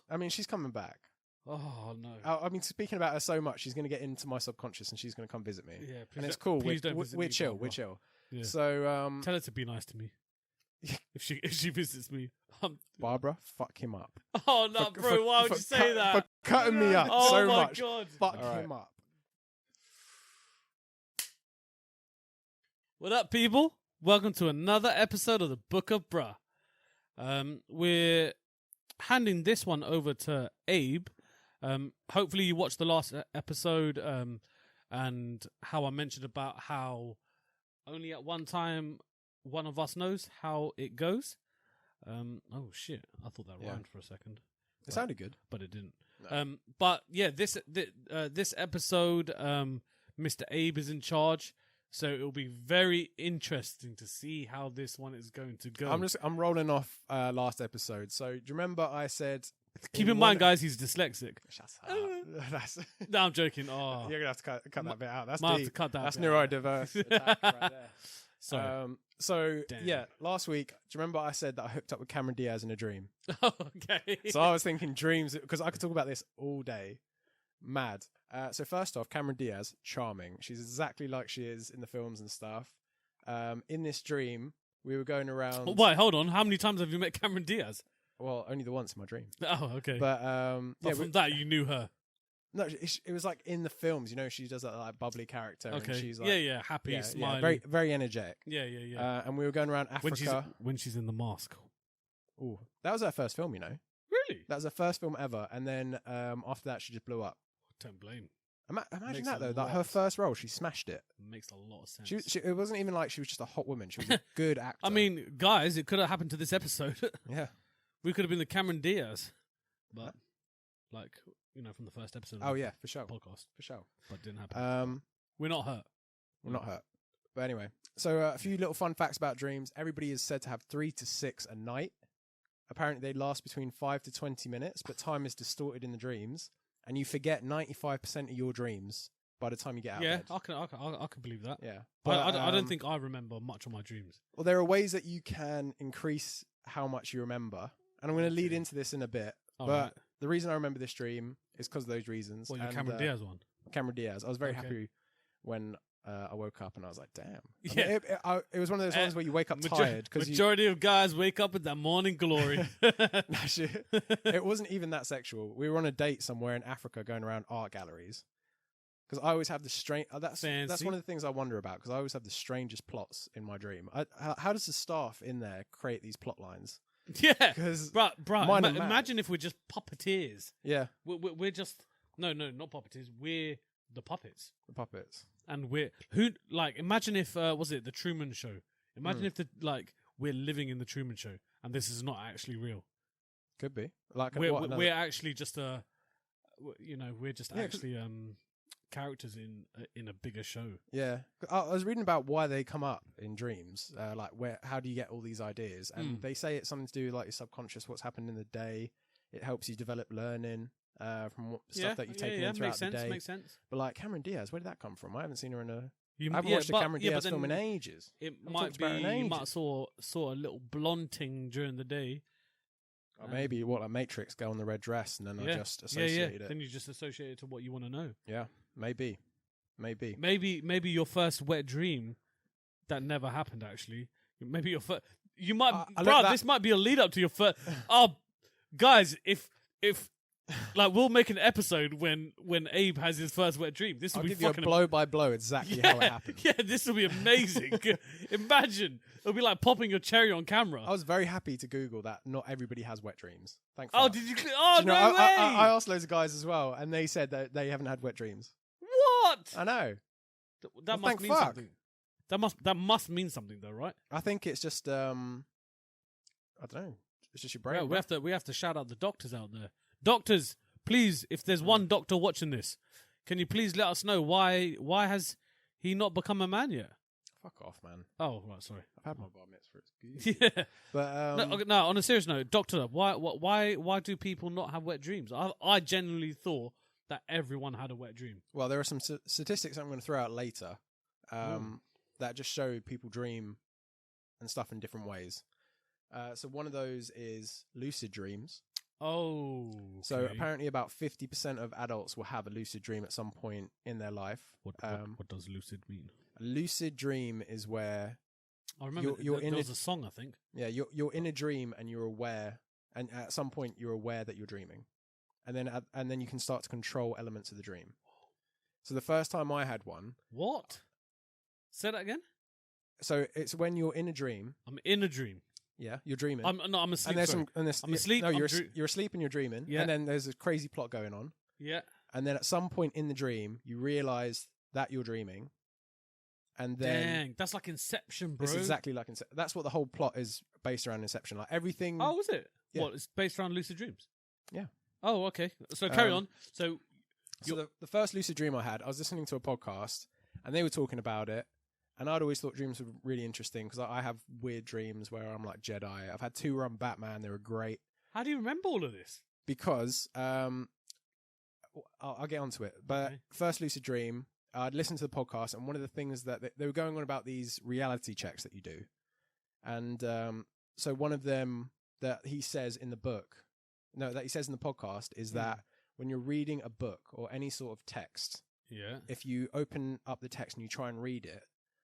I mean, she's coming back. Oh no! I mean, speaking about her so much, she's going to get into my subconscious and she's going to come visit me. Yeah, and it's cool. Please don't visit we're me, chill. Barbara. We're chill. Yeah. So tell her to be nice to me. if she visits me, Barbara, fuck him up. Oh no, bro! Why would you say that? For cutting me up oh so my much. God. Fuck him up. What up, people? Welcome to another episode of the Book of Bruh. We're handing this one over to Abe. Hopefully you watched the last episode and how I mentioned about how only at one time one of us knows how it goes. Oh shit, I thought that rhymed for a second. It sounded good, but it didn't. No. But yeah, this episode, Mr. Abe is in charge, so it'll be very interesting to see how this one is going to go. I'm rolling off last episode. So do you remember I said? Keep in mind, guys, he's dyslexic. Shut up. No, I'm joking. Oh, you're gonna have to cut that bit out. That's have to cut that. That's neurodiverse attack right there. Sorry. So Damn. yeah, last week, do you remember I said that I hooked up with Cameron Diaz in a dream? Okay. So I was thinking dreams because I could talk about this all day. Mad. So first off, Cameron Diaz, charming. She's exactly like she is in the films and stuff. In this dream, we were going around. Wait, hold on. How many times have you met Cameron Diaz? Well, only the once in my dream. Oh, okay. But from that, you knew her. No, it was like in the films. You know, she does that like bubbly character. Okay. And she's like, happy, smiling. very, very energetic. Yeah. And we were going around Africa when she's in the mask. Oh, that was her first film. You know. Really? That was her first film ever. And then after that, she just blew up. Don't blame. Imagine that though. That her first role, she smashed it. Makes a lot of sense. It wasn't even like she was just a hot woman. She was a good actor. I mean, guys, it could have happened to this episode. Yeah. We could have been the Cameron Diaz, but like from the first episode. Oh yeah, for sure. Podcast for sure. But it didn't happen. We're not hurt. We're not hurt. But anyway, so a few little fun facts about dreams. Everybody is said to have 3 to 6 a night. Apparently, they last between 5 to 20 minutes, but time is distorted in the dreams, and you forget 95% of your dreams by the time you get out of bed. I can believe that. Yeah, but I don't think I remember much of my dreams. Well, there are ways that you can increase how much you remember, and I'm going to lead into this in a bit. But the reason I remember this dream is because of those reasons. Well, your Cameron Diaz one. Cameron Diaz. I was very happy when I woke up and I was like, damn. Yeah. It was one of those ones where you wake up tired. Majority of guys wake up with that morning glory. It wasn't even that sexual. We were on a date somewhere in Africa going around art galleries. Because I always have the strange... That's one of the things I wonder about, because I always have the strangest plots in my dream. How does the staff in there create these plot lines? Yeah, because imagine if we're just puppeteers. Yeah, we're just not puppeteers. We're the puppets. The puppets, and imagine if was it the Truman Show? Imagine if we're living in the Truman Show, and this is not actually real. Could be we're actually just we're just actually characters in a bigger show. Yeah, I was reading about why they come up in dreams. How do you get all these ideas? And they say it's something to do with like your subconscious, what's happened in the day. It helps you develop learning from stuff that you've taken in throughout the day. Makes sense. But like Cameron Diaz, where did that come from? I haven't seen her in a. I haven't watched a Cameron Diaz film in ages. It might be you might saw a little blonting during the day. Or maybe like Matrix, go on the red dress, and then I just associated it. Then you just associate it to what you want to know. Yeah, maybe. Maybe your first wet dream that never happened. Actually, maybe your first. You might, this might be a lead up to your first. Oh, guys, if like we'll make an episode when Abe has his first wet dream. This will be fucking blow by blow exactly how it happened. Yeah, this will be amazing. Imagine it'll be like popping your cherry on camera. I was very happy to Google that. Not everybody has wet dreams. Thank fuck. Oh, did you? Oh, no way! I asked loads of guys as well, and they said that they haven't had wet dreams. What? I know. That must mean something. That must mean something, though, right? I think it's just I don't know. It's just your brain. Yeah, we have to shout out the doctors out there. Doctors, please, if there's one doctor watching this, can you please let us know why has he not become a man yet? Fuck off, man. Oh, right, sorry. I've had my bar mitzvah. Yeah. But no, on a serious note, doctor, why do people not have wet dreams? I genuinely thought that everyone had a wet dream. Well, there are some statistics I'm going to throw out later that just show people dream and stuff in different ways. So one of those is lucid dreams. Oh, So Okay. apparently about 50% of adults will have a lucid dream at some point in their life. What does lucid mean? A lucid dream is where I remember there was a song, I think. Yeah, you're in a dream and you're aware, and at some point you're aware that you're dreaming, and then you can start to control elements of the dream. So the first time I had one, What? Say that again? so it's when you're in a dream. I'm in a dream. Yeah, you're dreaming. I'm asleep. and there's sorry. I'm asleep. No, I'm you're asleep and you're dreaming. Yeah. And then there's a crazy plot going on. Yeah. And then at some point in the dream, you realize that you're dreaming. And then Dang, that's like Inception, bro. it's exactly like that's what the whole plot is based around. Inception, like everything. Oh, is it? Yeah. What? It's based around lucid dreams. Yeah. Oh, okay. So carry on. So the first lucid dream I had, I was listening to a podcast and they were talking about it. And I'd always thought dreams were really interesting because I have weird dreams where I'm like Jedi. I've had 2 where I'm Batman. They were great. how do you remember all of this? Because I'll get onto it. But Okay. first lucid dream, I'd listened to the podcast, and one of the things that they were going on about these reality checks that you do. And so one of them that he says in the book, that he says in the podcast is that when you're reading a book or any sort of text, Yeah. if you open up the text and you try and read it,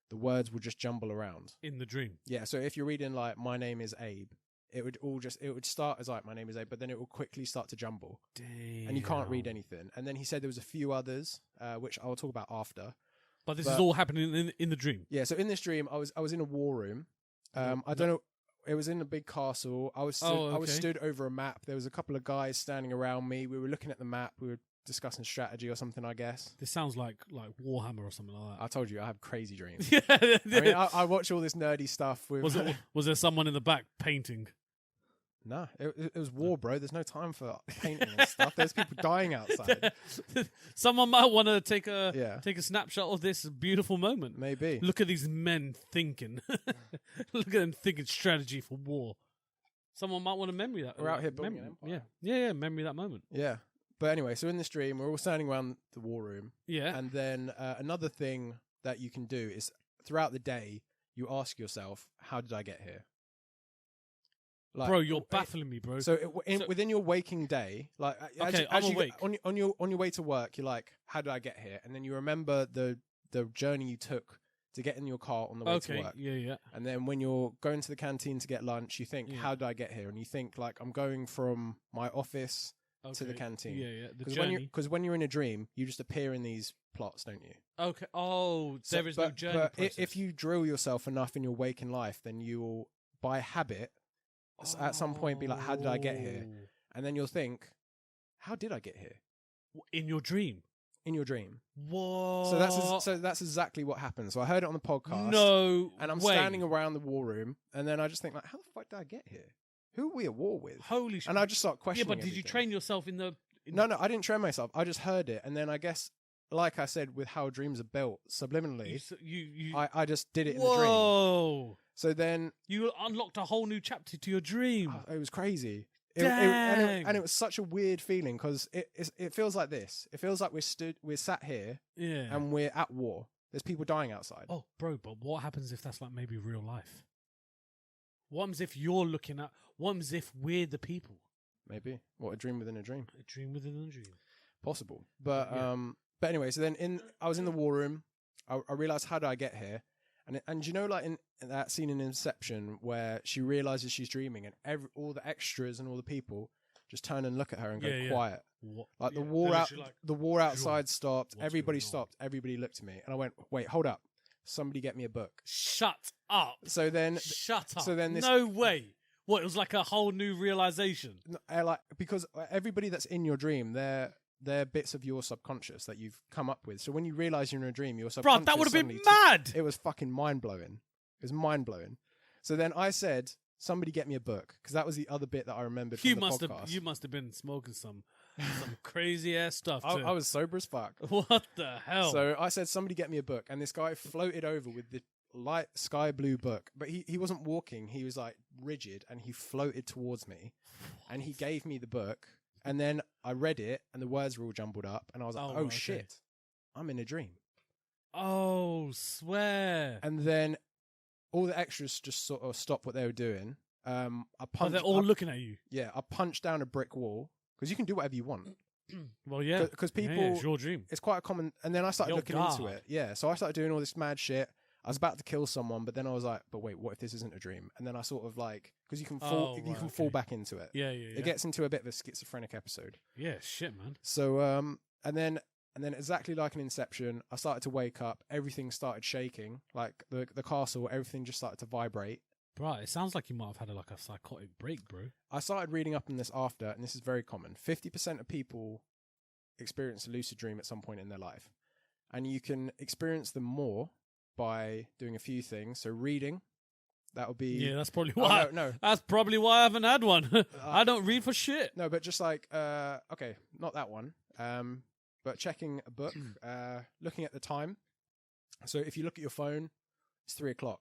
the words will just jumble around. In the dream. Yeah, so if you're reading like "My name is Abe," it would start as like "My name is Abe," but then it will quickly start to jumble, Damn. and you can't read anything. And then he said there was a few others, which I'll talk about after. But this is all happening in the dream. Yeah, so in this dream, I was in a war room. I don't know. It was in a big castle. I was stood over a map. There was a couple of guys standing around me. We were looking at the map. We were discussing strategy or something, I guess. This sounds like Warhammer or something like I told you I have crazy dreams. that. I mean, I watch all this nerdy stuff. With Was there someone in the back painting? No, it was war, bro. There's no time for painting and stuff. There's people dying outside. Someone might want to take a Yeah. take a snapshot of this beautiful moment. Maybe. Look at these men thinking. Look at them thinking strategy for war. Someone might want to memory that. We're out here building an Yeah, empire. yeah. Memory that moment. Yeah. But anyway, so in this dream, we're all standing around the war room. Yeah. And then another thing that you can do is throughout the day, you ask yourself, how did I get here? Like, Bro, you're baffling me, bro. So, within your waking day, like Okay, as I'm you, awake. on your way to work, you're like, how did I get here? And then you remember the journey you took to get in your car on the way to work. Yeah. And then when you're going to the canteen to get lunch, you think, Yeah. how did I get here? And you think, like, I'm going from my office to the Okay. canteen. Yeah. The Because journey. when you're in a dream, you just appear in these plots, don't you? Okay. Oh, So- there is no journey But process. if you drill yourself enough in your waking life, then you will, by habit, at some point be like, how did I get here? Oh. And then you'll think, how did I get here? In your dream. In your dream. What? So that's exactly what happened. So I heard it on the podcast. No. And I'm way. standing around the war room, and then I just think, like, how the fuck did I get here? Who are we at war with? Holy shit. And I just start Yeah, questioning. but did you everything. train yourself in the? No, I didn't train myself. I just heard it, and then I guess, like I said, with how dreams are built subliminally, You. I just did it in the dream. Whoa! So then You unlocked a whole new chapter to your dream. it was crazy. Dang. And it was such a weird feeling because it feels like this. It feels like we're sat here Yeah. and we're at war. There's people dying outside. Oh, bro, but what happens if that's like maybe real life? What happens if you're looking at? What happens if we're the people? Maybe what a dream within a dream. A dream within a dream. Possible, but Yeah. but anyway. So then I was in the war room. I realized, how did I get here? And you know, like in that scene in Inception where she realizes she's dreaming, and all the extras and all the people just turn and look at her and go Yeah. quiet. What? Like Yeah, the war they're out, literally like, the war outside stopped. what's Everybody going on? stopped. Everybody looked at me, and I went, "Wait, hold up! Somebody get me a book." Shut up. So then, Shut up. so then this- No way. What? It was like a whole new realization. like because everybody that's in your dream, they're bits of your subconscious that you've come up with. So when you realize you're in a dream, your Bro, subconscious that would have been suddenly mad. It was fucking mind blowing. It was mind blowing. So then I said, "Somebody get me a book," because that was the other bit that I remembered from You the must podcast. have. You must have been smoking some crazy ass stuff. I too. was sober as fuck. What the hell? So I said, "Somebody get me a book," and this guy floated over with the light sky blue book, but he wasn't walking. He was like rigid, and he floated towards me, and he gave me the book, and then I read it, and the words were all jumbled up, and I was like, Oh, "Oh okay. shit, I'm in a dream." Oh, swear. And then all the extras just sort of stopped what they were doing. I Oh, punched. they're all looking at you. I punched down a brick wall because you can do whatever you want. Well, yeah, because people, it's your dream. it's quite a common. And then I started Your looking God. into it. Yeah, so I started doing all this mad shit. I was about to kill someone, but then I was like, "But wait, what if this isn't a dream?" And then I sort of like, because you can fall, fall back into it. Yeah. It gets into a bit of a schizophrenic episode. Yeah, shit, man. So, and then exactly like an Inception, I started to wake up. Everything started shaking, like the castle. Everything just started to vibrate. Bro, it sounds like you might have had a psychotic break, bro. I started reading up on this after, and this is very common. 50% of people experience a lucid dream at some point in their life, and you can experience them more by doing a few things. So reading, that would be... Yeah, that's probably why. No. That's probably why I haven't had one. I don't read for shit. No, but just like, okay, not that one. But checking a book, looking at the time. So if you look at your phone, it's 3:00.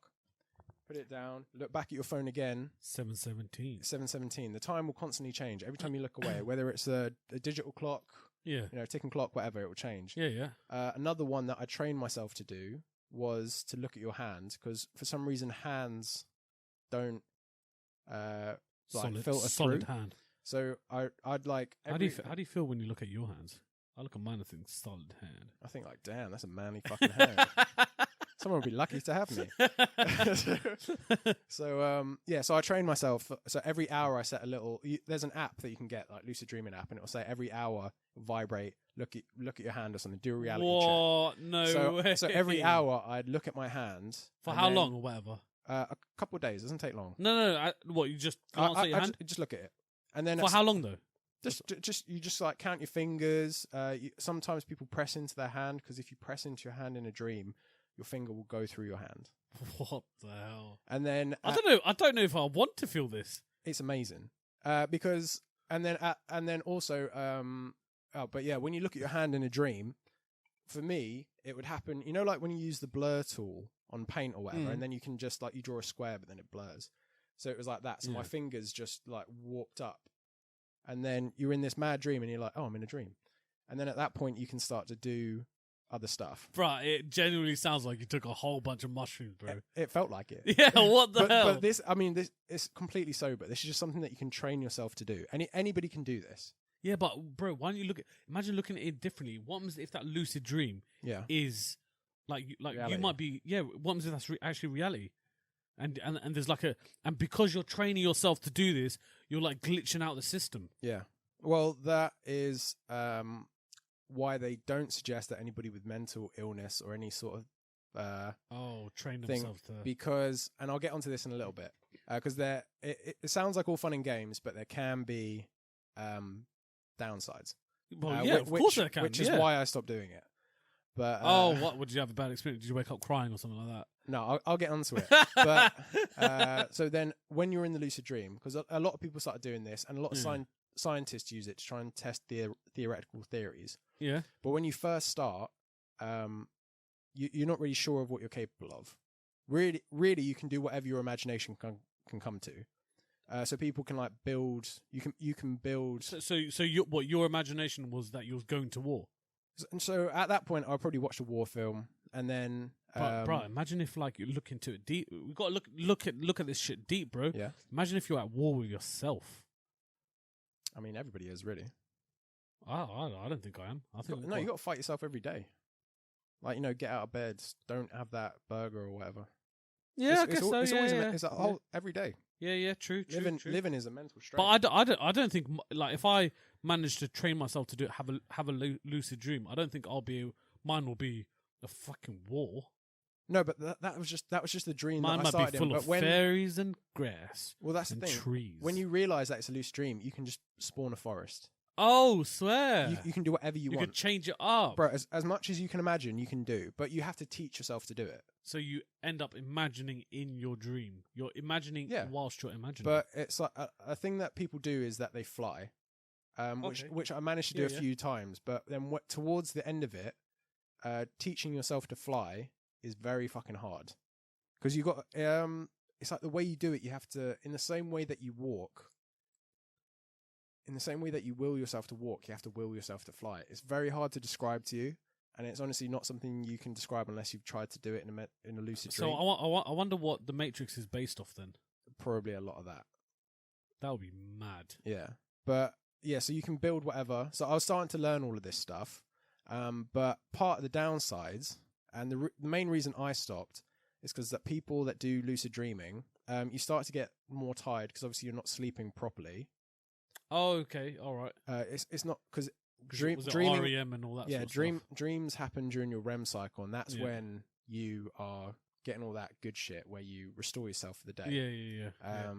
Put it down, look back at your phone again. 7:17. 7:17. The time will constantly change every time you look away, whether it's a digital clock, ticking clock, whatever, it will change. Yeah. Another one that I trained myself to do was to look at your hand, because for some reason hands don't filter solid through. hand. So I'd like... How do you feel when you look at your hands? I look at mine and think solid hand. I think like, damn, that's a manly fucking hand. Someone would be lucky to have me. So I trained myself. So every hour I set a little... There's an app that you can get, like Lucid Dreaming app, and it will say every hour, vibrate, look at your hand or something, do a reality check. No way. So every hour I'd look at my hand. For how long or whatever? A couple of days. It doesn't take long. No. What, you just glance at your hand? Just look at it. And then for how long though? You just like count your fingers. Sometimes people press into their hand, because if you press into your hand in a dream, your finger will go through your hand. What the hell? And then I don't know if I want to feel this. It's amazing. Because and then also when you look at your hand in a dream, for me it would happen. You know, like when you use the blur tool on paint or whatever, and then you can just like you draw a square, but then it blurs. So it was like that. So my fingers just like warped up. And then you're in this mad dream and you're like, oh, I'm in a dream. And then at that point you can start to do other stuff. Bro, it genuinely sounds like you took a whole bunch of mushrooms, bro. It felt like it. Yeah, what the hell? But this is completely sober. This is just something that you can train yourself to do. Anybody can do this. Yeah, but bro, why don't you imagine looking at it differently. What happens if that lucid dream is like reality. You might be, what happens if that's actually reality? And there's like and because you're training yourself to do this, you're like glitching out the system. Yeah. Well, that is why they don't suggest that anybody with mental illness or any sort of train thing, themselves to... because, and I'll get onto this in a little bit, because it sounds like all fun and games, but there can be downsides. Well, of course there can. Which is why I stopped doing it. But what? Did you have a bad experience? Did you wake up crying or something like that? No, I'll get onto it. But so then, when you're in the lucid dream, because a lot of people started doing this, and a lot of scientists use it to try and test theoretical theories. Yeah. But when you first start, you're not really sure of what you're capable of. Really, you can do whatever your imagination can come to. So people can like build. You can build. So your imagination was that you was going to war. And so at that point, I probably watched a war film, and then. Bro, imagine if like you look into it deep. We got to look at this shit deep, bro. Yeah. Imagine if you're at war with yourself. I mean, everybody is really. I don't think I am. You got to fight yourself every day. Like, get out of bed. Don't have that burger or whatever. Yeah, I guess so. It's always it's a whole every day. Yeah, true. Living is a mental strain. But I don't think like if I manage to train myself to have a lucid dream, I don't think mine will be a fucking war. No, but that was just the dream. Mine that I might started be full in. of fairies and grass. Well, that's and the thing. Trees. When you realise that it's a lucid dream, you can just spawn a forest. Oh, swear! You can do whatever you want. You can change it up, bro. As much as you can imagine, you can do, but you have to teach yourself to do it. So you end up imagining in your dream. You're imagining whilst you're imagining. But it's like a thing that people do is that they fly, which I managed to do a few times. But then towards the end of it, teaching yourself to fly is very fucking hard, because you got it's like the way you do it. You have to, in the same way that you walk. In the same way that you will yourself to walk, you have to will yourself to fly. It's very hard to describe to you, and it's honestly not something you can describe unless you've tried to do it in a lucid dream. So I wonder what the Matrix is based off then. Probably a lot of that. That would be mad. Yeah, but yeah, so you can build whatever. So I was starting to learn all of this stuff, but part of the downsides and the main reason I stopped is because that people that do lucid dreaming, you start to get more tired because obviously you're not sleeping properly. Oh, okay, all right. It's not because Was it dreaming, REM and all that. yeah, sort of stuff? dreams happen during your REM cycle, and that's when you are getting all that good shit where you restore yourself for the day. Yeah.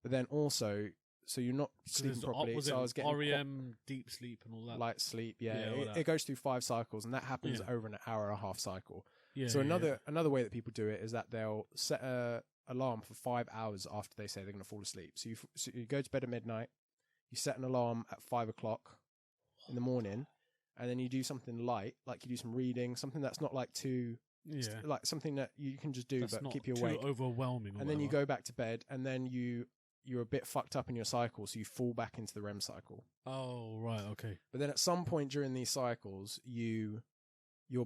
But then also, so you're not sleeping properly. Was so it I was getting REM, deep sleep, and all that? light sleep. Yeah, all that. It goes through 5 cycles, and that happens over an hour and a half cycle. Yeah. So another way that people do it is that they'll set a alarm for 5 hours after they say they're going to fall asleep. So you go to bed at midnight, you set an alarm at 5 o'clock in the morning, and then you do something light, like you do some reading, something that's not like too, like something that you can just do That's but not keep you too awake. overwhelming. And then you go back to bed, and then you're a bit fucked up in your cycle, so you fall back into the REM cycle. Oh, right, okay. But then at some point during these cycles, your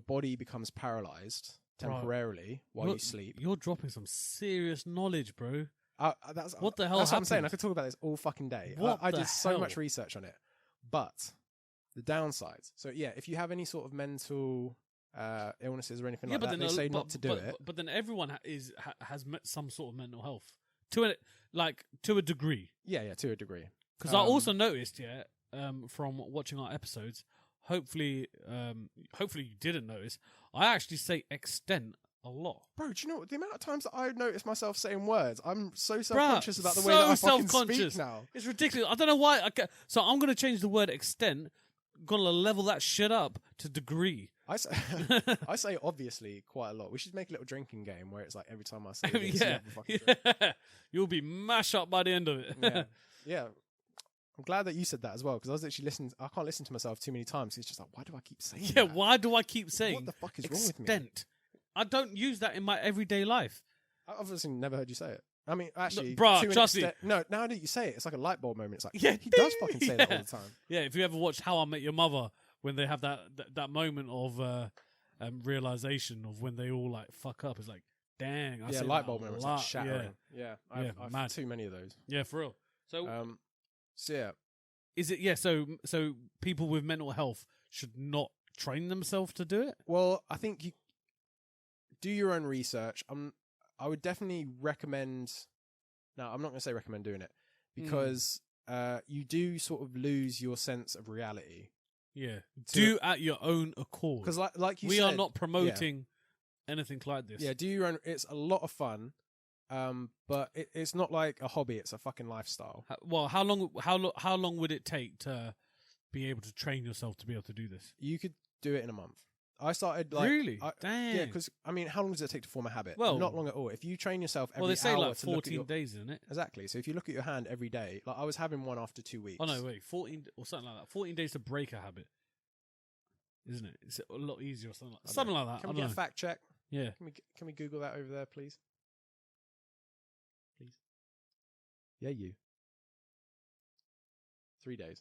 body becomes paralyzed temporarily while you sleep. You're dropping some serious knowledge, bro. That's what the hell? That's happened? what I'm saying. I could talk about this all fucking day. I did so much research on it. But the downsides. So yeah, if you have any sort of mental illnesses or anything like that, they say not to do it. But then everyone has some sort of mental health to a degree. Yeah, to a degree. Because I also noticed, from watching our episodes, hopefully you didn't notice, I actually say extent a lot. Bro, do you know the amount of times that I notice myself saying words? I'm so self-conscious about the way that I fucking speak now. It's ridiculous. I don't know why. So I'm going to change the word extent, going to level that shit up to degree. I say obviously quite a lot. We should make a little drinking game where it's like every time I say this, you'll be mash up by the end of it. Yeah. I'm glad that you said that as well, because I was actually listening. I can't listen to myself too many times. It's just like, why do I keep saying that? Why do I keep saying what the fuck is wrong with me? Extent. I don't use that in my everyday life. I obviously never heard you say it. I mean, actually, trust me. No, now that you say it, it's like a light bulb moment. It's like, he does fucking say that all the time. Yeah, if you ever watched How I Met Your Mother, when they have that moment of realization of when they all like fuck up, it's like, dang. I say light bulb moments, like shattering. Yeah, I've had too many of those. Yeah, for real. So yeah. Is it so people with mental health should not train themselves to do it? Well, I think you do your own research. I would definitely recommend. No, I'm not going to say recommend doing it because you do sort of lose your sense of reality. Yeah, do at your own accord. Because like you we said, are not promoting anything like this. Yeah, do your own. It's a lot of fun. But it's not like a hobby; it's a fucking lifestyle. Well, how long would it take to be able to train yourself to be able to do this? You could do it in a month. I started really, damn. Yeah, because I mean, how long does it take to form a habit? Well, not long at all. If you train yourself every hour, they say like to 14 days, isn't it? Exactly. So if you look at your hand every day, like I was having one after 2 weeks. Oh no, wait, 14 or something like that. 14 days to break a habit, isn't it? It's a lot easier or something like that. Can we get a fact check? Yeah. Can we Google that over there, please? Yeah, you. 3 days.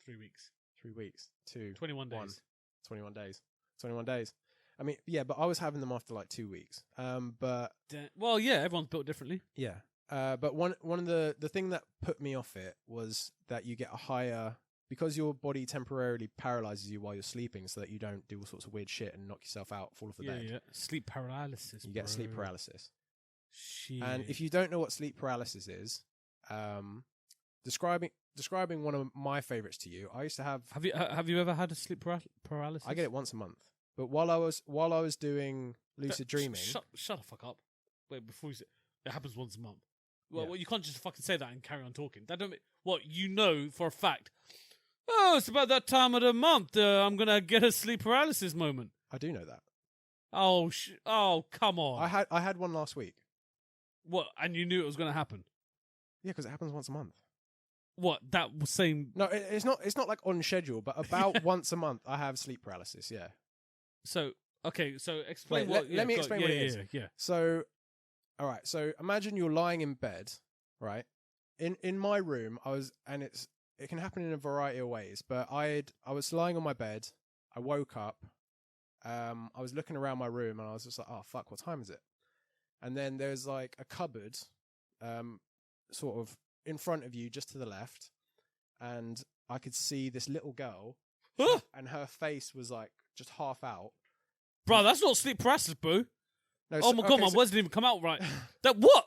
3 weeks. 3 weeks. 21 days. 21 days. 21 days. I mean, yeah, but I was having them after like 2 weeks. But well, yeah, everyone's built differently. Yeah. But one of the thing that put me off it was that you get a higher, because your body temporarily paralyzes you while you're sleeping, so that you don't do all sorts of weird shit and knock yourself out, fall off the bed. Yeah. Sleep paralysis. You get sleep paralysis. Shit. And if you don't know what sleep paralysis is, describing one of my favorites to you, I used to have. Have you ever had a sleep paralysis? I get it once a month. But while I was doing lucid dreaming, shut the fuck up. Wait, before you say it happens once a month. Well, you can't just fucking say that and carry on talking. That don't. What you know for a fact? Oh, it's about that time of the month. I'm gonna get a sleep paralysis moment. I do know that. Oh, come on. I had one last week. What? And you knew it was gonna happen? Yeah, because it happens once a month. What? That same? No, it's not. It's not like on schedule, but about once a month I have sleep paralysis. Yeah. So okay, so explain. Let me explain what it is. Yeah. So, all right. So imagine you're lying in bed, right? In my room, it can happen in a variety of ways. But I was lying on my bed. I woke up. I was looking around my room and I was just like, oh fuck, what time is it? And then there's like a cupboard, sort of in front of you, just to the left. and I could see this little girl, Huh? and her face was like just half out. Bro, that's not sleep paralysis, bro. No, Oh my god, my words didn't even come out right. That what?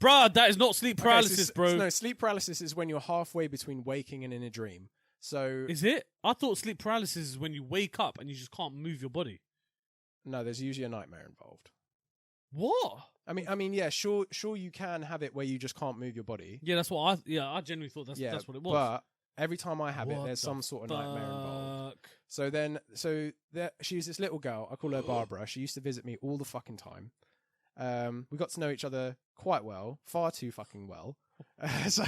Bro, that is not sleep paralysis, bro. No, sleep paralysis is when you're halfway between waking and in a dream. So is it? I thought sleep paralysis is when you wake up and you just can't move your body. no, there's usually a nightmare involved. What? I mean, yeah, sure, you can have it where you just can't move your body. Yeah, that's what I genuinely thought that's what it was. But every time I have it, What there's the some sort of nightmare involved. fuck? So she's this little girl. I call her Barbara. She used to visit me all the fucking time. We got to know each other quite well, far too fucking well. So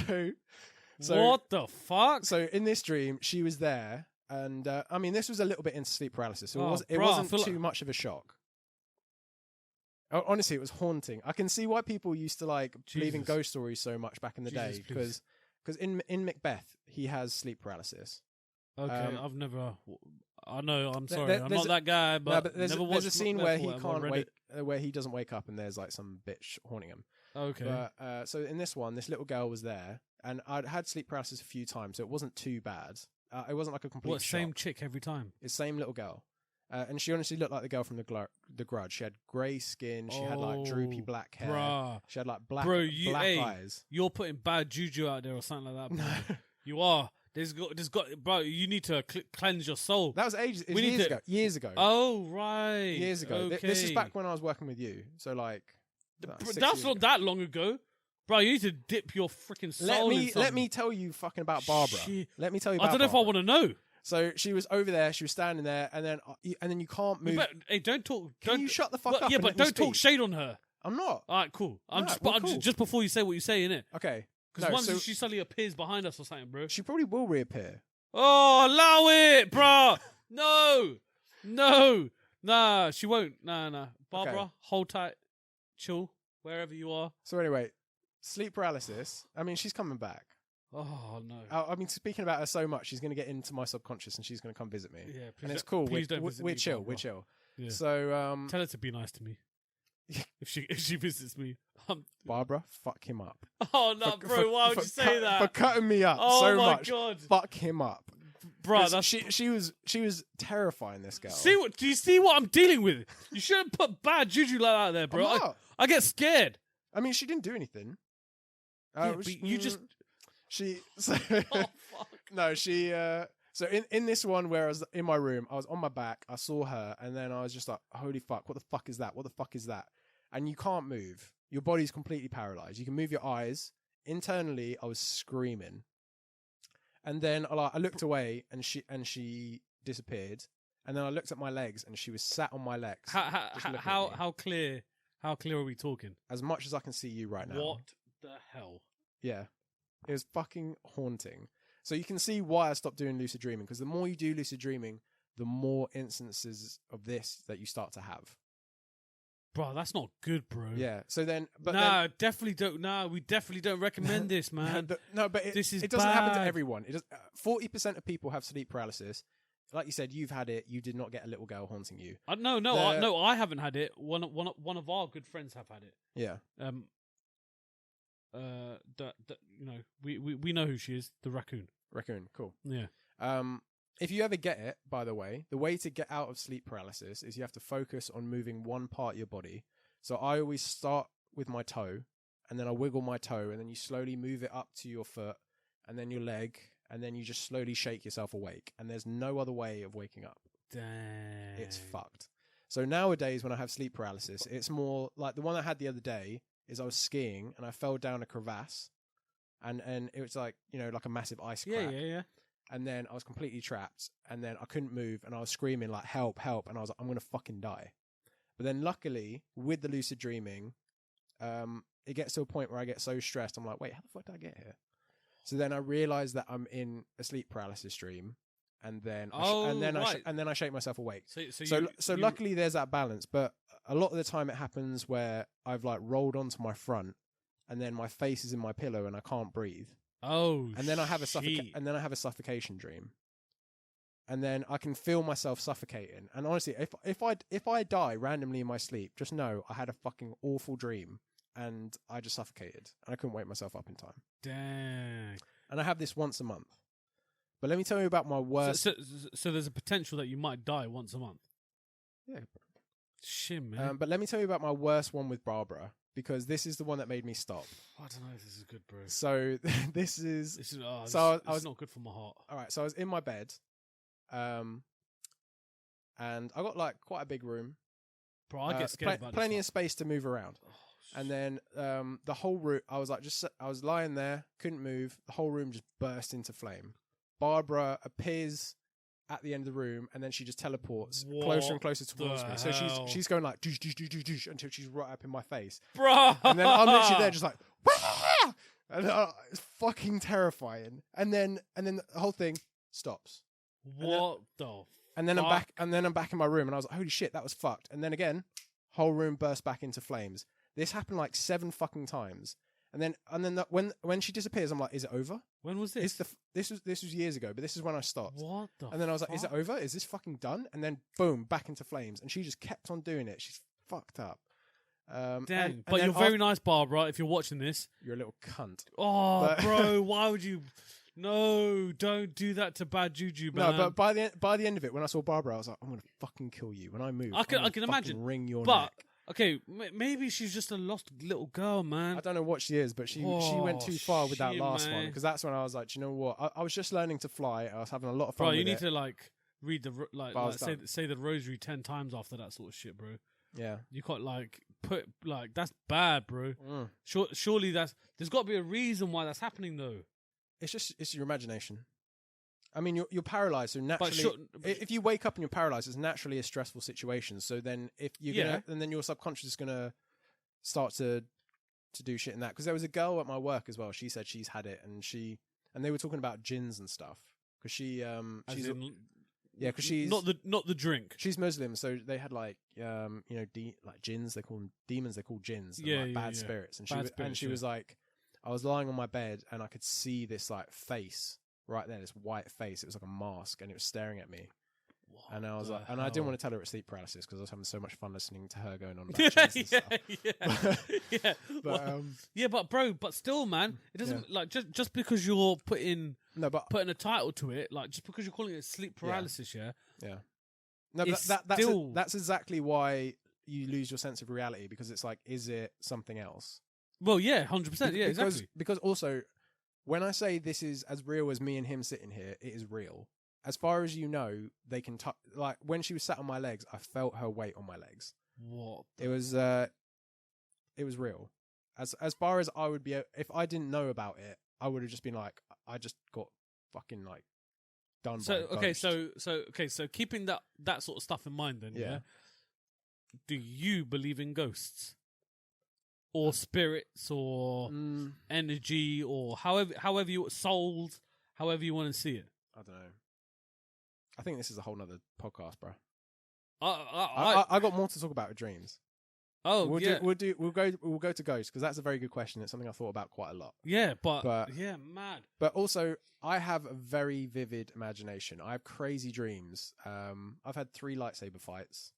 What the fuck? So in this dream, she was there, and I mean, this was a little bit into sleep paralysis, so Oh, it bro, I wasn't feel too much of a shock. Honestly, it was haunting. I can see why people used to like believe in Jesus. ghost stories so much back in the day, Jesus, because in Macbeth he has sleep paralysis. Okay, I've never. I know. I'm sorry. I'm there's not that guy, but, No, but never there's a watched scene Macbeth where or he whatever, can't read wake, it. where he doesn't wake up, and there's like some bitch haunting him. Okay. But so in this one, this little girl was there, and I'd had sleep paralysis a few times, so it wasn't too bad. It wasn't like a complete What, shock. same chick every time? It's same little girl. And she honestly looked like the girl from the Grudge. She had grey skin. She had like droopy black hair. Bruh. She had like black Hey, eyes. You're putting bad juju out there or something like that. Bro. No. You are. There's got, bro. You need to cleanse your soul. That was ages. It We was need years to- ago. Years ago. Oh right. Years ago. Okay. This is back when I was working with you. So like, That's not that long ago, bro. You need to dip your freaking soul. Let me tell you fucking about Barbara. Shit. Let me tell you. I About don't know if I want to know. So she was over there. She was standing there, and then you can't move. Hey, don't talk. Can you shut the fuck up? Yeah, and but let me don't talk speak? shade on her. I'm not. All right, cool. I'm cool. just before you say what you say, innit? Okay. Because once she suddenly appears behind us or something, bro. She probably will reappear. Oh, allow it, bro. No. Nah, she won't. Nah. Barbara, Okay. hold tight. Chill. Wherever you are. So anyway, sleep paralysis. I mean, she's coming back. Oh, no. I mean, speaking about her so much, she's going to get into my subconscious and she's going to come visit me. Yeah, And it's cool. Please don't visit We're me, chill. Barbara. We're chill. Yeah. So, Tell her to be nice to me. if she visits me. Barbara, fuck him up. Oh, no, bro. Why would you say that? For cutting me up Oh, so my much. God. Fuck him up. Bro, 'Cause that's... she was terrifying, this girl. Do you see what I'm dealing with? You shouldn't put bad juju like that there, bro. I'm not. I get scared. I mean, she didn't do anything. Yeah, but you just... She... So, Oh, fuck. no, she... So in this one where I was in my room, I was on my back, I saw her, and then I was just like, holy fuck, what the fuck is that? What the fuck is that? And you can't move. Your body's completely paralyzed. You can move your eyes. Internally, I was screaming. And then I looked away, and she disappeared. And then I looked at my legs, and she was sat on my legs. How clear are we talking? As much as I can see you right now. What the hell? Yeah. It was fucking haunting. So you can see why I stopped doing lucid dreaming, because the more you do lucid dreaming, the more instances of this that you start to have. Bro, that's not good, bro. Yeah. So then, but definitely don't. Nah, we definitely don't recommend this, man. but it doesn't happen to everyone. It does. 40% of people have sleep paralysis. Like you said, you've had it. You did not get a little girl haunting you. No, I haven't had it. One of our good friends have had it. Yeah. You know, we know who she is. The raccoon. Raccoon. Cool. Yeah. If you ever get it, by the way, the way to get out of sleep paralysis is you have to focus on moving one part of your body. So I always start with my toe, and then I wiggle my toe, and then you slowly move it up to your foot, and then your leg, and then you just slowly shake yourself awake. And there's no other way of waking up. Dang. It's fucked. So nowadays, when I have sleep paralysis, it's more like the one I had the other day is I was skiing, and I fell down a crevasse, and it was like, you know, like a massive ice crack. Yeah. And then I was completely trapped, and then I couldn't move, and I was screaming like, help, help. And I was like, I'm going to fucking die. But then luckily, with the lucid dreaming, it gets to a point where I get so stressed. I'm like, wait, how the fuck did I get here? So then I realize that I'm in a sleep paralysis dream, and then I shake myself awake. So luckily there's that balance. But a lot of the time it happens where I've like rolled onto my front, and then my face is in my pillow and I can't breathe. Oh, and then I have a suffocation dream, and then I can feel myself suffocating. And honestly, if I die randomly in my sleep, just know I had a fucking awful dream, and I just suffocated, and I couldn't wake myself up in time. Dang. And I have this once a month. But let me tell you about my worst. So there's a potential that you might die once a month. Yeah. Shit, man. But let me tell you about my worst one with Barbara, because this is the one that made me stop. I don't know if this is good, bro. So this is I was not good for my heart. All right, so I was in my bed, and I got like quite a big room. Bro, I get scared about plenty of space to move around. And then the whole room, I was lying there, couldn't move. The whole room just burst into flame. Barbara appears at the end of the room, and then she just teleports closer and closer towards me. So she's going like doosh, doosh, doosh, doosh, doosh, until she's right up in my face. Bro! And then I'm literally there just like, wah! And it's fucking terrifying. And then the whole thing stops. What the And then I'm back in my room, and I was like, holy shit, that was fucked. And then again, whole room burst back into flames. This happened like 7 fucking times. And then when she disappears, I'm like, is it over? When was this? This was years ago, but this is when I stopped. What the And then I was like, is it over? Is this fucking done? And then boom, back into flames. And she just kept on doing it. She's fucked up. Damn. But you're very nice, Barbara, if you're watching this. You're a little cunt. Oh, bro, why would you... No, don't do that to bad juju, man. No, but by the end of it, when I saw Barbara, I was like, I'm going to fucking kill you. When I move, I can imagine. Wring your but, neck. Okay, maybe she's just a lost little girl, man. I don't know what she is, but she went too far with that last one, because that's when I was like, do you know what? I was just learning to fly. I was having a lot of fun. Bro, with you need it. to like read the say the rosary 10 times after that sort of shit, bro. Yeah, you can't that's bad, bro. Surely there's got to be a reason why that's happening though. It's your imagination. I mean, you're paralyzed, so naturally, if you wake up and you're paralyzed, it's naturally a stressful situation. So then, if and then your subconscious is gonna start to do shit in that. Because there was a girl at my work as well. She said she's had it, and they were talking about jinns and stuff. Because she's because she's not the drink. She's Muslim, so they had like like jinns. They call them demons. They call jinns. Like bad spirits. And she was like, I was lying on my bed and I could see this like face. Right there, this white face. It was like a mask, and it was staring at me. And I was like, and I didn't want to tell her it's sleep paralysis because I was having so much fun listening to her going on about and stuff. But still, man, it doesn't like just because you're putting a title to it, like just because you're calling it sleep paralysis, No, but that's exactly why you lose your sense of reality, because it's like, is it something else? Well, yeah, 100%, yeah, exactly. Because also, when I say this is as real as me and him sitting here, it is real. As far as you know, they can touch. Like when she was sat on my legs, I felt her weight on my legs. What? It was real. As far as I would be, if I didn't know about it, I would have just been like, I just got fucking like done. So so keeping that sort of stuff in mind, then do you believe in ghosts? Or spirits, or energy, or however you souls, however you want to see it. I don't know. I think this is a whole nother podcast, bro. I got more to talk about with dreams. Oh, we'll go to ghosts, because that's a very good question. It's something I thought about quite a lot. Yeah, but mad. But also, I have a very vivid imagination. I have crazy dreams. I've had 3 lightsaber fights.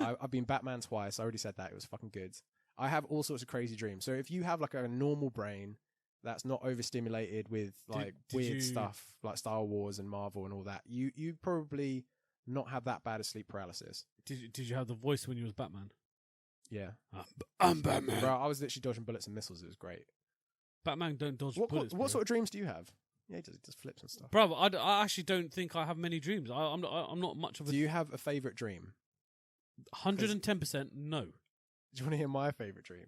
I've been Batman twice. I already said that. It was fucking good. I have all sorts of crazy dreams. So if you have like a normal brain that's not overstimulated with like weird stuff like Star Wars and Marvel and all that, you probably not have that bad of sleep paralysis. Did you have the voice when you was Batman? Yeah. I'm Batman. Bro, I was literally dodging bullets and missiles. It was great. Batman don't dodge bullets. What sort of dreams do you have? Yeah, he does flips and stuff. Bro, I actually don't think I have many dreams. I'm not much of a... Do you have a favourite dream? 110% no. Do you want to hear my favourite dream?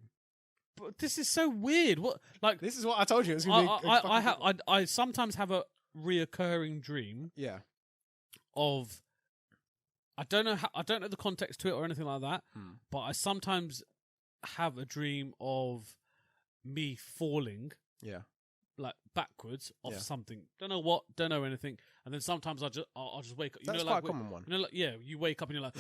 But this is so weird. What, like, this is what I told you. It's gonna be I sometimes have a reoccurring dream. Yeah. Of, I don't know the context to it or anything like that. But I sometimes have a dream of me falling. Yeah. Like backwards off something. Don't know what. Don't know anything. And then sometimes I'll just wake up. That's quite a common one. You wake up and you're like.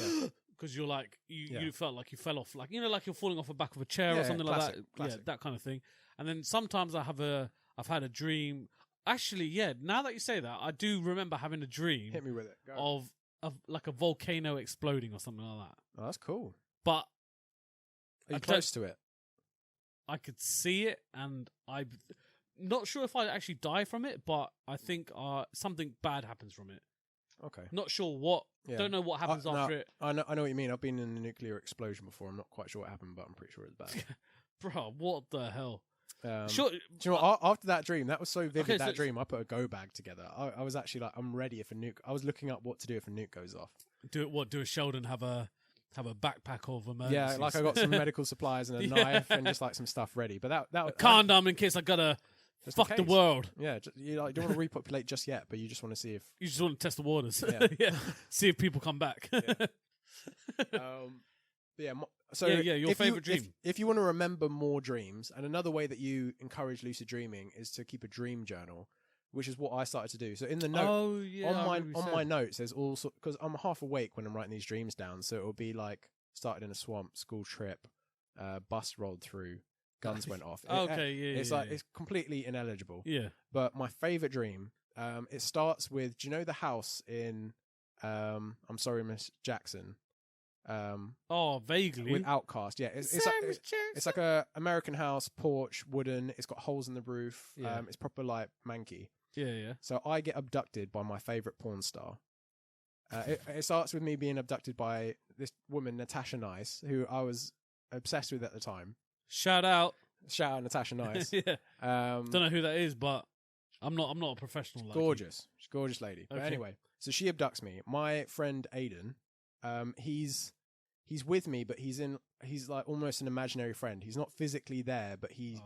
Because you're like you felt like you fell off, like like you're falling off the back of a chair or something like that. Classic. Yeah, that kind of thing. And then sometimes I've had a dream. Actually, now that you say that, I do remember having a dream. Hit me with it. Go. Of like a volcano exploding or something like that. Oh, that's cool. But are you close to it? I could see it, and not sure if I actually die from it, but I think something bad happens from it. Okay. Not sure what. Yeah. Don't know what happens after it. I know what you mean. I've been in a nuclear explosion before. I'm not quite sure what happened, but I'm pretty sure it's bad. Bro, what the hell? Sure. Do you know what? After that dream, that was so vivid. Dream, I put a go bag together. I was actually like, I'm ready if a nuke. I was looking up what to do if a nuke goes off. Do a Sheldon have a backpack of emergencies? Yeah, like I got some medical supplies and a knife and just like some stuff ready. But that a condom in case I gotta fuck the world. Yeah, you don't want to repopulate just yet, but you just want to see if you just want to test the waters. Yeah, yeah. See if people come back. Yeah. Your favorite dream. If you want to remember more dreams, and another way that you encourage lucid dreaming is to keep a dream journal, which is what I started to do. So in the note, on my notes, there's also, because I'm half awake when I'm writing these dreams down, so it'll be like started in a swamp, school trip, bus rolled through, guns went off. It's completely ineligible. Yeah. But my favorite dream, it starts with, do you know the house in I'm Sorry Miss Jackson? Vaguely. With Outcast, yeah. It's like a American house, porch, wooden. It's got holes in the roof. Yeah. It's proper like manky. Yeah. So I get abducted by my favorite porn star. It starts with me being abducted by this woman, Natasha Nice, who I was obsessed with at the time. Shout out Natasha Nice. Yeah. Don't know who that is, but I'm not a professional. Gorgeous. She's a gorgeous lady. Okay. But anyway, so she abducts me. My friend Aiden, he's with me, but he's like almost an imaginary friend. He's not physically there, but he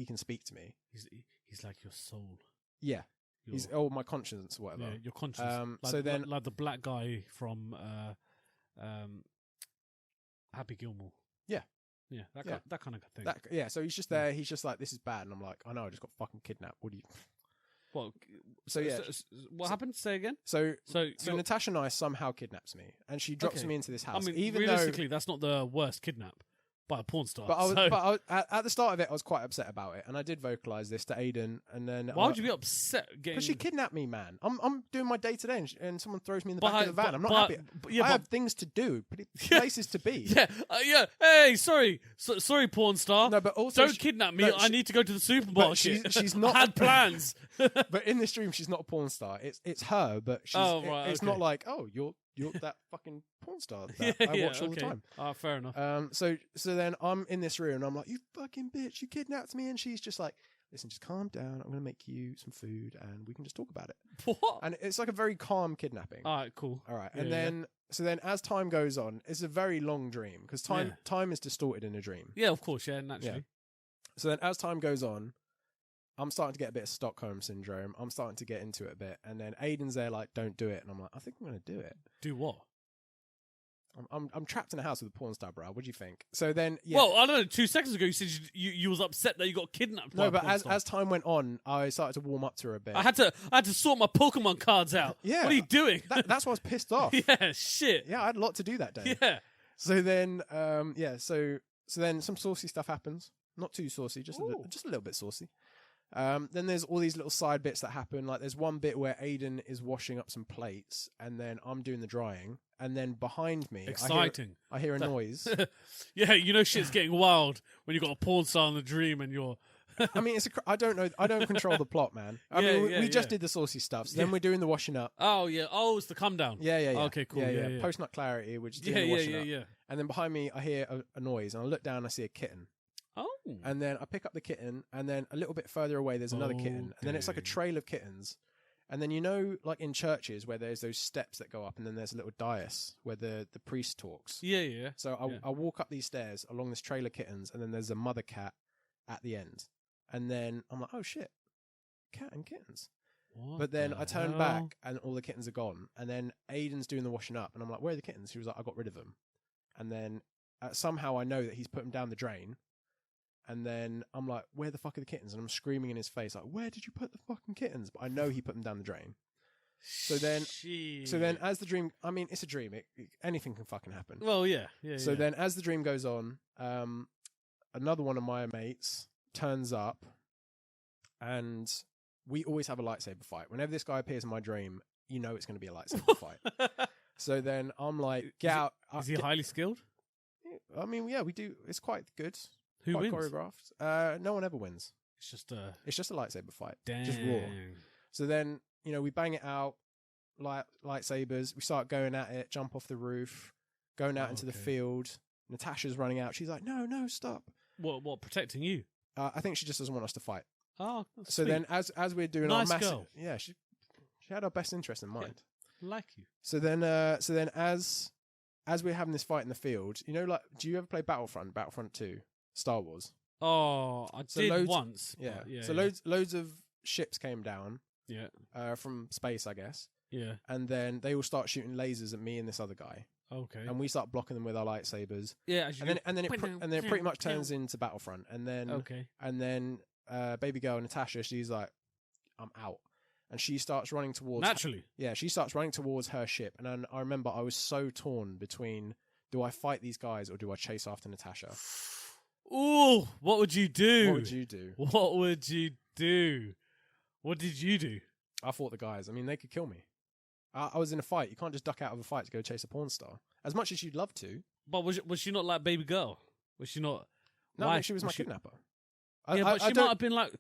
can speak to me. He's like your soul. Yeah. He's my conscience, whatever. Yeah, your conscience. Like the black guy from Happy Gilmore. Yeah. Yeah, that kind of thing. So he's just there. He's just like, this is bad, and I'm like, I know, I just got fucking kidnapped. What do you? Well, so yeah. What happened? Say again. So Natasha Nice somehow kidnaps me, and she drops me into this house. I mean, realistically, that's not the worst kidnap by a porn star. But at the start of it, I was quite upset about it, and I did vocalize this to Aiden. And then why would you be upset? Because she kidnapped me, man. I'm doing my day to day, and someone throws me in the back of the van. I'm not happy. I have things to do, places to be. Yeah. Hey, sorry, porn star. No, but also don't kidnap me. I need to go to the supermarket. She's not. I had plans. But in this dream, she's not a porn star. It's her, but she's. It's not like, oh, you're that fucking porn star that I watch all the time. Fair enough. So then I'm in this room and I'm like, you fucking bitch, you kidnapped me, and she's just like, listen, just calm down. I'm gonna make you some food and we can just talk about it. What? And it's like a very calm kidnapping. All right, cool. All right, and then as time goes on, it's a very long dream because time is distorted in a dream. Yeah, of course, naturally. Yeah. So then as time goes on, I'm starting to get a bit of Stockholm syndrome. I'm starting to get into it a bit. And then Aiden's there like, don't do it. And I'm like, I think I'm going to do it. Do what? I'm trapped in a house with a porn star, bro. What do you think? So then, Well, I don't know. 2 seconds ago, you said you was upset that you got kidnapped. No, but as time went on, I started to warm up to her a bit. I had to sort my Pokemon cards out. Yeah. What are you doing? That's why I was pissed off. Yeah, shit. Yeah, I had a lot to do that day. Yeah. So then, so then some saucy stuff happens. Not too saucy, just a little bit saucy. Then there's all these little side bits that happen. Like there's one bit where Aiden is washing up some plates, and then I'm doing the drying, and then behind me, exciting. I hear a noise. Yeah, you know shit's getting wild when you got a porn star in the dream, and you're. I mean, I don't know. I don't control the plot, man. We just did the saucy stuff. So then we're doing the washing up. Oh yeah. Oh, it's the come down. Yeah. Okay, cool. Yeah. Post nut clarity. We're just doing the washing up. And then behind me, I hear a noise, and I look down, and I see a kitten. Oh. And then I pick up the kitten, and then a little bit further away, there's another kitten. And then it's like a trail of kittens. And then, like in churches where there's those steps that go up, and then there's a little dais where the priest talks. Yeah. So I walk up these stairs along this trail of kittens, and then there's a mother cat at the end. And then I'm like, oh shit, cat and kittens. But then I turn back, and all the kittens are gone. And then Aiden's doing the washing up, and I'm like, where are the kittens? He was like, I got rid of them. And then somehow I know that he's put them down the drain. And then I'm like, where the fuck are the kittens? And I'm screaming in his face, like, where did you put the fucking kittens? But I know he put them down the drain. So then as the dream, I mean, it's a dream. Anything can fucking happen. Well, yeah. So then as the dream goes on, another one of my mates turns up, and we always have a lightsaber fight. Whenever this guy appears in my dream, you know it's going to be a lightsaber fight. So then I'm like, get out. Is he highly skilled? I mean, yeah, we do. It's quite good. Who quite wins? Choreographed. No one ever wins. It's just a lightsaber fight. dang. Just raw. So then, we bang it out, lightsabers. We start going at it, jump off the roof, going out into the field. Natasha's running out. She's like, no, stop. What, protecting you? I think she just doesn't want us to fight. Oh, so sweet. then as we're doing Nice our massive... girl. Yeah, she had our best interest in mind. Yeah, like you. So then as we're having this fight in the field, do you ever play Battlefront 2, Star Wars? Oh, I did once. Yeah. Yeah. So loads of ships came down. Yeah. From space, I guess. Yeah. And then they all start shooting lasers at me and this other guy. Okay. And we start blocking them with our lightsabers. Yeah. And then it pretty much turns into Battlefront. And then baby girl Natasha, she's like, I'm out. And she starts running towards... Naturally. She starts running towards her ship. And then I remember I was so torn between, do I fight these guys or do I chase after Natasha? Ooh, what would you do? What would you do? What would you do? What did you do? I fought the guys. I mean, they could kill me. I was in a fight. You can't just duck out of a fight to go chase a porn star. As much as you'd love to. But was she not like baby girl? Was she not? No, I mean, she was my kidnapper. But she might have been like,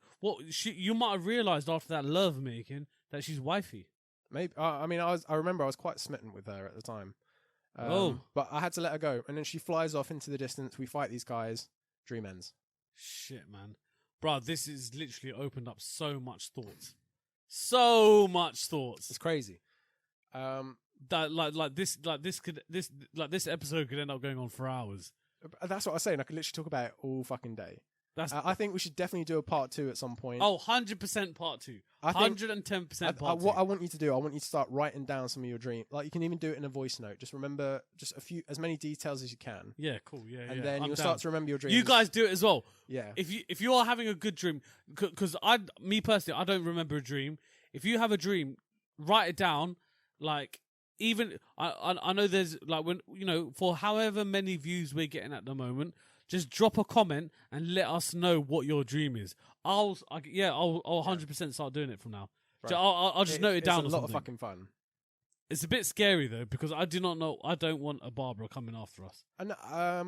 you might have realised after that love making that she's wifey. Maybe. I remember I was quite smitten with her at the time. But I had to let her go. And then she flies off into the distance. We fight these guys. Dream ends. Shit, man. Bro, this has literally opened up so much thoughts. So much thoughts. It's crazy. That this episode could end up going on for hours. That's what I was saying. I could literally talk about it all fucking day. I think we should definitely do a part 2 at some point. Oh, 100% part 2. 110% part 2. What I want you to do, I want you to start writing down some of your dreams. Like, you can even do it in a voice note. Just remember as many details as you can. Yeah, cool. Yeah, and then you'll start to remember your dreams. You guys do it as well. Yeah. If you are having a good dream, because me personally, I don't remember a dream. If you have a dream, write it down. Like, even I know there's like, when for however many views we're getting at the moment, just drop a comment and let us know what your dream is. I'll 100% start doing it from now. Right. I'll just note it down. It's a lot of fucking fun. It's a bit scary though, because I do not know. I don't want a Barbara coming after us. And I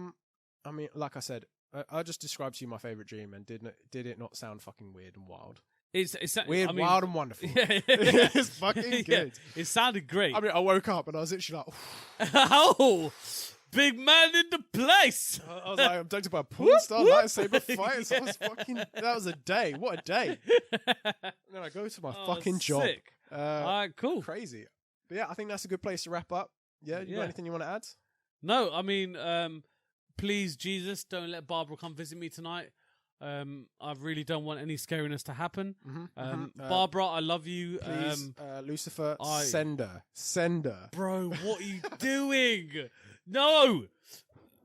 mean, like I said, I just described to you my favorite dream, and did it not sound fucking weird and wild? It's weird, wild, and wonderful. Yeah. It's fucking good. Yeah, it sounded great. I mean, I woke up and I was literally like, oh, big man in the place. I was like, I'm abducted by a porn star, lightsaber fights. That was a day. What a day. And then I go to my fucking job. Sick. All right, cool. Crazy. But yeah, I think that's a good place to wrap up. Yeah, you got anything you want to add? No, I mean, please, Jesus, don't let Barbara come visit me tonight. I really don't want any scariness to happen. Barbara, I love you. Please, Lucifer, send her. Bro, what are you doing? No!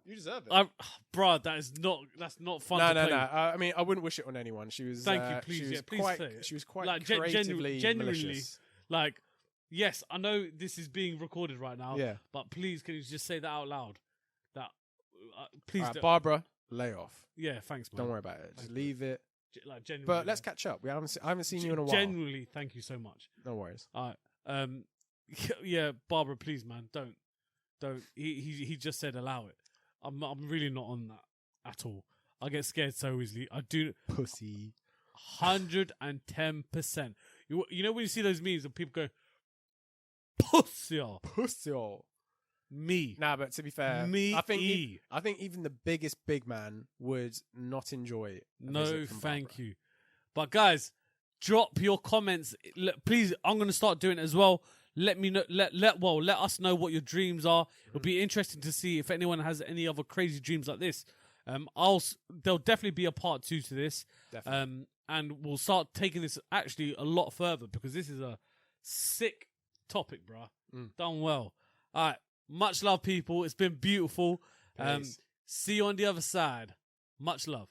You deserve it. Bro, that's not fun to play. No. I mean, I wouldn't wish it on anyone. She was... Thank you, please. Please say it. She was quite like, creatively genuinely malicious. Like, yes, I know this is being recorded right now. Yeah. But please, can you just say that out loud? That, please do. Barbara, lay off. Yeah, thanks, man. Don't worry about it. Just leave it. Like, genuinely. But let's catch up. I haven't seen you in a while. Genuinely, thank you so much. No worries. All right. Yeah, Barbara, please, man, don't. He just said allow it. I'm really not on that at all. I get scared so easily. I do. Pussy. 110%. You know when you see those memes and people go, pussy. Me. Nah, but to be fair, I think even the biggest big man would not enjoy it. No, thank you. But guys, drop your comments. Please, I'm going to start doing it as well. Let me know. Let us know what your dreams are. It'll be interesting to see if anyone has any other crazy dreams like this. There'll definitely be a part 2 to this. Definitely. And we'll start taking this actually a lot further, because this is a sick topic, bruh. Done well. All right. Much love, people. It's been beautiful. See you on the other side. Much love.